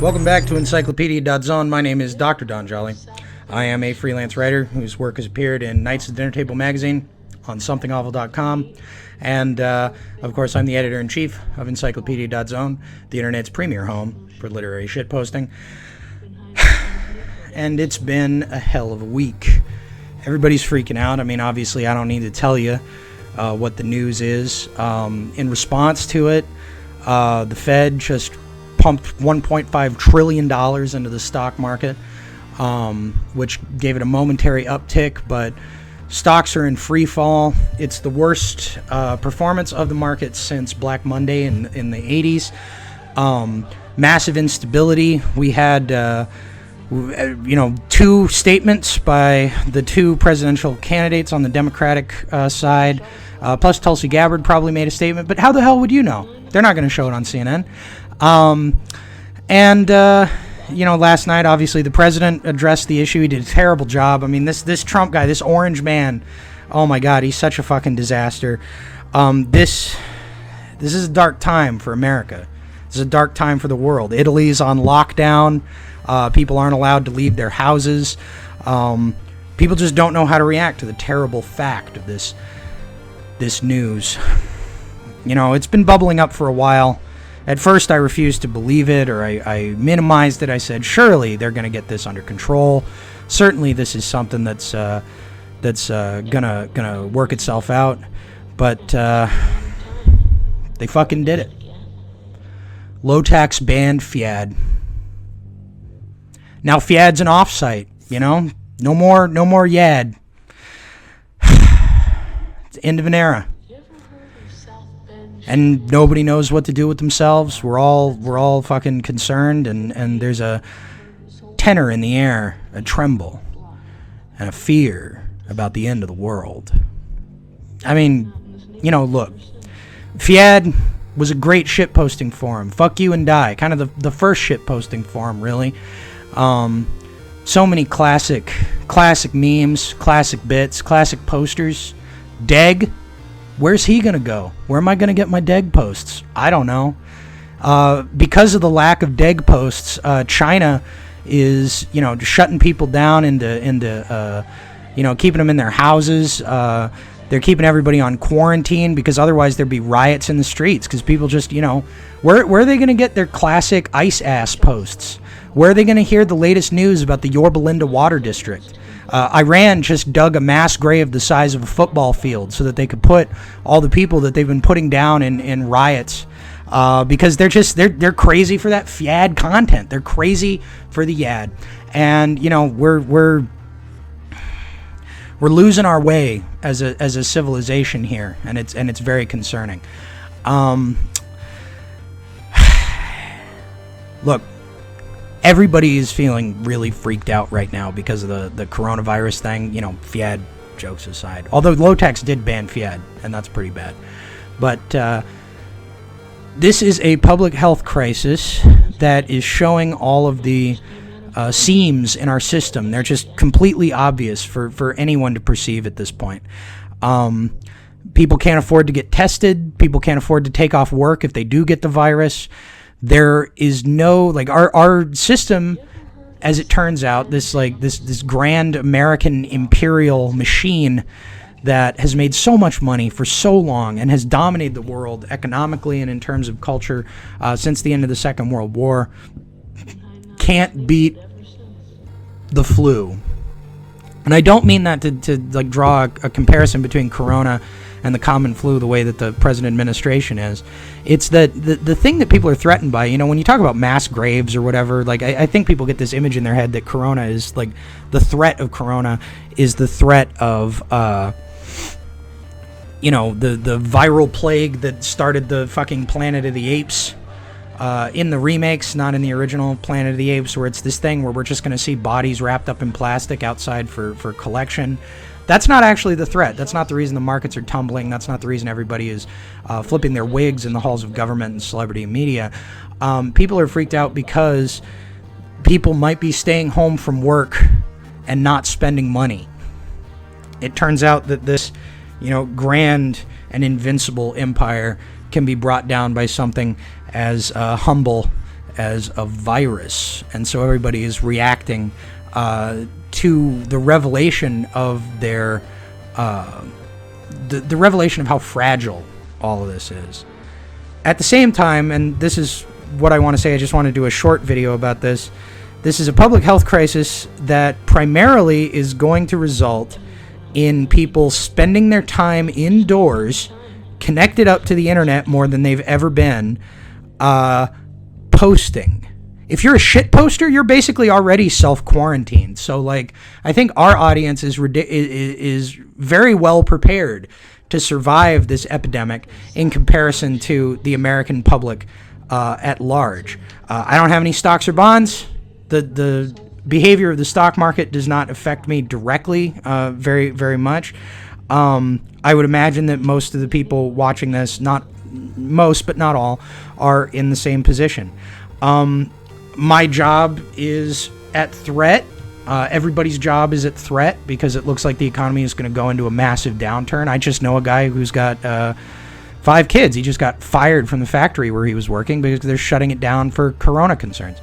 Welcome back to Encyclopedia.Zone. My name is Dr. Don Jolly. I am a freelance writer whose work has appeared in Knights of the Dinner Table magazine, on somethingawful.com, and of course I'm the editor-in-chief of Encyclopedia.Zone, the internet's premier home for literary shitposting. And it's been a hell of a week. Everybody's freaking out. I mean, obviously I don't need to tell you what the news is. In response to it, the Fed just pumped $1.5 trillion into the stock market, which gave it a momentary uptick, but stocks are in free fall. It's the worst performance of the market since Black Monday in the 80s. Massive instability. We had two statements by the two presidential candidates on the Democratic side, plus Tulsi Gabbard probably made a statement, but how the hell would you know? They're not going to show it on CNN. Last night, obviously, the president addressed the issue. He did a terrible job. I mean, this Trump guy, this orange man, oh my God, he's such a fucking disaster. This is a dark time for America. This is a dark time for the world. Italy's on lockdown. People aren't allowed to leave their houses. People just don't know how to react to the terrible fact of this news. You know, it's been bubbling up for a while. At first, I refused to believe it, or I minimized it. I said, surely they're going to get this under control. Certainly, this is something that's gonna work itself out. But they fucking did it. Low tax banned Fiat. Now Fiat's an offsite. You know, no more Yad. It's the end of an era. And nobody knows what to do with themselves. We're all fucking concerned, and there's a tenor in the air, a tremble, and a fear about the end of the world. I mean, look, Fiat was a great shitposting forum. Fuck you and die. Kind of the first shitposting forum, really. So many classic memes, classic bits, classic posters. Deg. Where's he going to go? Where am I going to get my Deg posts? I don't know. Because of the lack of Deg posts, China is, shutting people down into keeping them in their houses. They're keeping everybody on quarantine because otherwise there'd be riots in the streets because people just, where are they going to get their classic ice ass posts? Where are they going to hear the latest news about the Yorba Linda Water District? Iran just dug a mass grave the size of a football field so that they could put all the people that they've been putting down in riots because they're crazy for that Fiat content. They're crazy for the Yad, and we're losing our way as a civilization here, and it's very concerning. Look. Everybody is feeling really freaked out right now because of the coronavirus thing, Fiat jokes aside. Although Low-Tax did ban Fiat, and that's pretty bad. But this is a public health crisis that is showing all of the seams in our system. They're just completely obvious for anyone to perceive at this point. People can't afford to get tested. People can't afford to take off work if they do get the virus. There is no, our system, as it turns out, this grand American imperial machine that has made so much money for so long and has dominated the world economically and in terms of culture since the end of the Second World War, can't beat the flu. And I don't mean that to draw a comparison between corona and the common flu the way that the present administration is. It's that the thing that people are threatened by, when you talk about mass graves or whatever, I think people get this image in their head that corona is, the threat of corona is the threat of, the viral plague that started the fucking Planet of the Apes, in the remakes, not in the original Planet of the Apes, where it's this thing where we're just going to see bodies wrapped up in plastic outside for collection. That's not actually the threat. That's not the reason the markets are tumbling. That's not the reason everybody is flipping their wigs in the halls of government and celebrity media. People are freaked out because people might be staying home from work and not spending money. It turns out that this, grand and invincible empire can be brought down by something as humble as a virus, and so everybody is reacting to the revelation of their the revelation of how fragile all of this is. At the same time, and this is what I want to say, I just want to do a short video about this. This is a public health crisis that primarily is going to result in people spending their time indoors, connected up to the internet more than they've ever been, posting. If you're a shit poster, you're basically already self-quarantined. So, like, I think our audience is very well prepared to survive this epidemic in comparison to the American public at large. I don't have any stocks or bonds. The behavior of the stock market does not affect me directly very, very much. I would imagine that most of the people watching this, not most, but not all, are in the same position. My job is at threat. Everybody's job is at threat because it looks like the economy is going to go into a massive downturn. I just know a guy who's got 5 kids. He just got fired from the factory where he was working because they're shutting it down for corona concerns.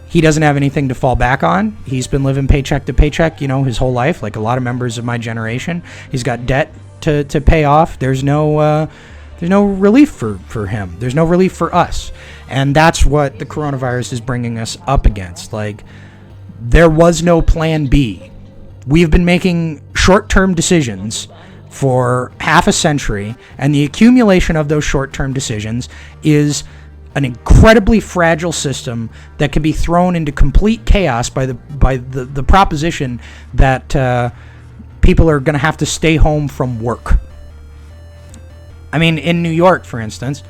He doesn't have anything to fall back on. He's been living paycheck to paycheck, his whole life, like a lot of members of my generation. He's got debt to pay off. There's no relief for him. There's no relief for us. And that's what the coronavirus is bringing us up against. Like, there was no plan B. We've been making short-term decisions for half a century, and the accumulation of those short-term decisions is an incredibly fragile system that can be thrown into complete chaos by the proposition that people are going to have to stay home from work. I mean, in New York, for instance,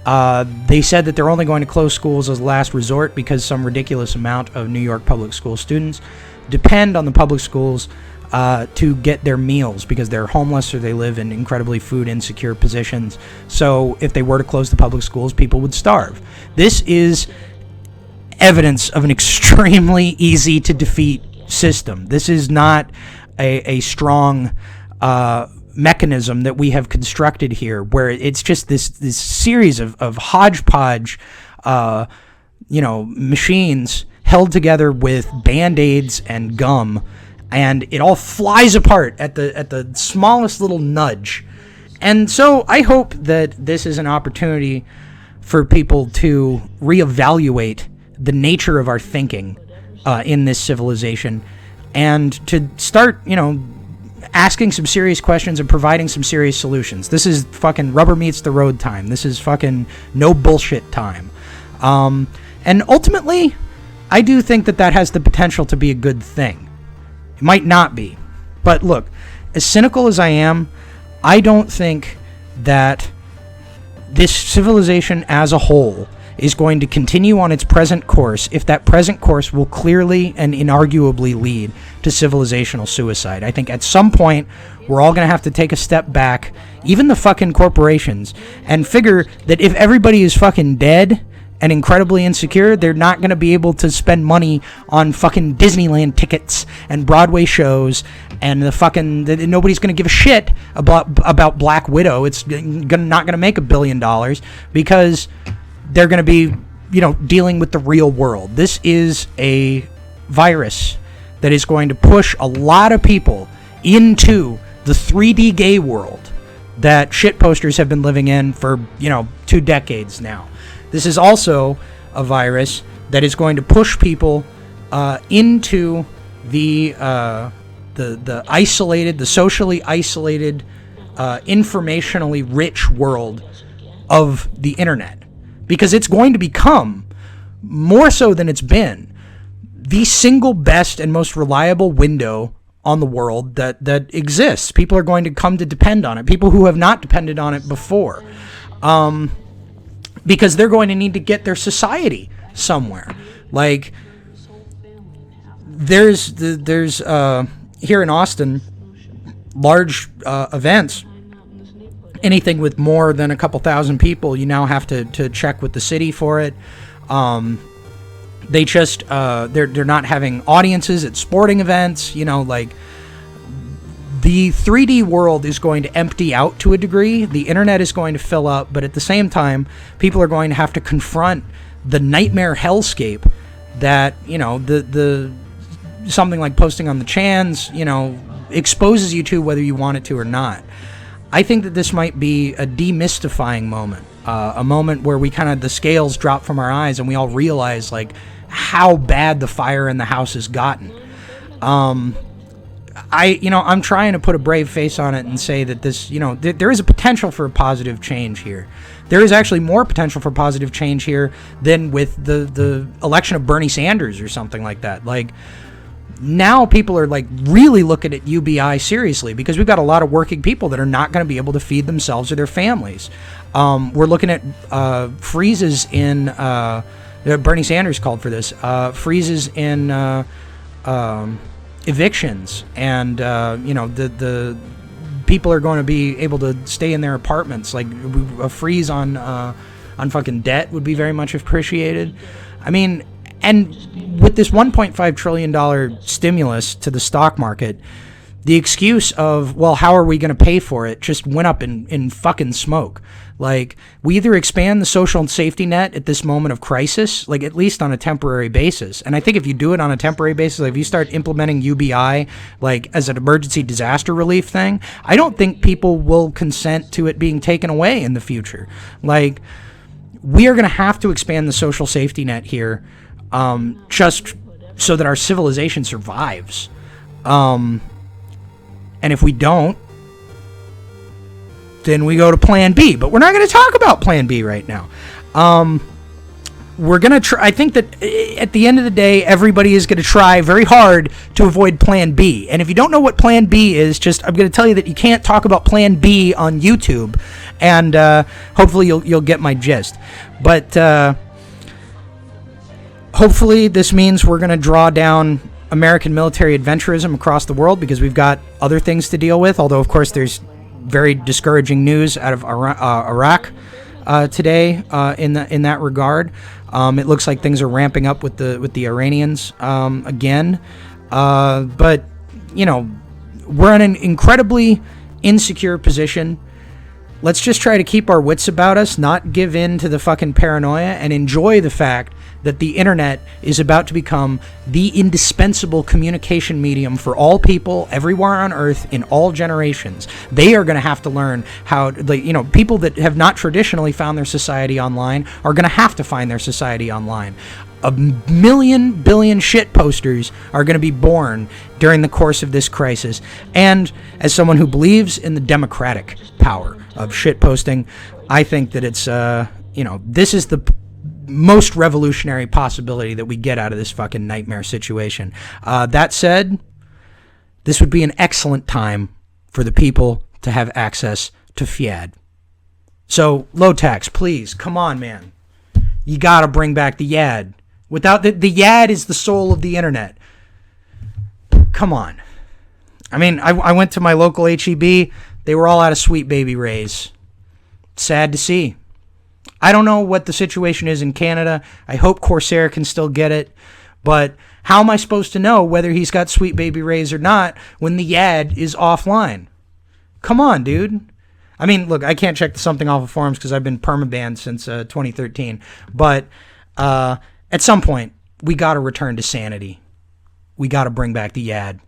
they said that they're only going to close schools as a last resort because some ridiculous amount of New York public school students depend on the public schools to get their meals because they're homeless or they live in incredibly food insecure positions. So if they were to close the public schools, people would starve. This is evidence of an extremely easy to defeat system. This is not a strong mechanism that we have constructed here, where it's just this series of hodgepodge, machines held together with Band-Aids and gum, and it all flies apart at the smallest little nudge. And so I hope that this is an opportunity for people to reevaluate the nature of our thinking in this civilization, and to start, asking some serious questions and providing some serious solutions. This is fucking rubber meets the road time. This is fucking no bullshit time. And ultimately, I do think that has the potential to be a good thing. It might not be. But look, as cynical as I am, I don't think that this civilization as a whole is going to continue on its present course if that present course will clearly and inarguably lead to civilizational suicide. I think at some point we're all going to have to take a step back, even the fucking corporations, and figure that if everybody is fucking dead and incredibly insecure, they're not going to be able to spend money on fucking Disneyland tickets and Broadway shows, and nobody's going to give a shit about Black Widow. It's not going to make $1 billion because they're going to be, dealing with the real world. This is a virus that is going to push a lot of people into the 3D gay world that shitposters have been living in for, 2 decades now. This is also a virus that is going to push people into the isolated, the socially isolated, informationally rich world of the internet. Because it's going to become, more so than it's been, the single best and most reliable window on the world that exists. People are going to come to depend on it. People who have not depended on it before. Because they're going to need to get their society somewhere. Like, there's here in Austin, large events, anything with more than a couple thousand people, you now have to check with the city for it. They just they're not having audiences at sporting events. The 3D world is going to empty out to a degree. The internet is going to fill up, but at the same time, people are going to have to confront the nightmare hellscape that, you know, the something like posting on the chans, you know, exposes you to, whether you want it to or not. I think that this might be a demystifying moment, a moment where we kind of, the scales drop from our eyes and we all realize, like, how bad the fire in the house has gotten. I'm trying to put a brave face on it and say that this, you know, there is a potential for a positive change here. There is actually more potential for positive change here than with the election of Bernie Sanders or something like that. Like, now people are, like, really looking at UBI seriously, because we've got a lot of working people that are not going to be able to feed themselves or their families. We're looking at freezes in Bernie Sanders called for this, freezes in evictions, and the people are going to be able to stay in their apartments. Like, a freeze on fucking debt would be very much appreciated. I mean, and with this $1.5 trillion stimulus to the stock market, the excuse of, well, how are we going to pay for it, just went up in fucking smoke. Like, we either expand the social safety net at this moment of crisis, like, at least on a temporary basis. And I think if you do it on a temporary basis, like if you start implementing UBI, like, as an emergency disaster relief thing, I don't think people will consent to it being taken away in the future. Like, we are going to have to expand the social safety net here, just so that our civilization survives. And if we don't, then we go to Plan B. But we're not going to talk about Plan B right now. We're going to try. I think that at the end of the day, everybody is going to try very hard to avoid Plan B. And if you don't know what Plan B is, I'm going to tell you that you can't talk about Plan B on YouTube. And hopefully you'll get my gist. But hopefully this means we're going to draw down American military adventurism across the world, because we've got other things to deal with. Although, of course, there's very discouraging news out of Iraq today in that regard. It looks like things are ramping up with the Iranians again. But, you know, we're in an incredibly insecure position. Let's just try to keep our wits about us, not give in to the fucking paranoia, and enjoy the fact that the internet is about to become the indispensable communication medium for all people everywhere on Earth in all generations. They are going to have to learn how, people that have not traditionally found their society online are going to have to find their society online. A billion shit posters are going to be born during the course of this crisis. And as someone who believes in the democratic power of shit posting, I think that it's, this is the most revolutionary possibility that we get out of this fucking nightmare situation. That said, this would be an excellent time for the people to have access to fiat. So, low tax, please, come on, man. You gotta bring back the YAD. Without the YAD is the soul of the internet. Come on. I mean, I went to my local HEB. They were all out of Sweet Baby Rays. Sad to see. I don't know what the situation is in Canada. I hope Corsair can still get it. But how am I supposed to know whether he's got Sweet Baby Rays or not when the YAD is offline? Come on, dude. I mean, look, I can't check something off of forums because I've been permabanned since 2013. But at some point, we got to return to sanity. We got to bring back the YAD.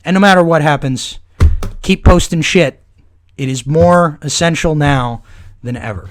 And no matter what happens, keep posting shit. It is more essential now than ever.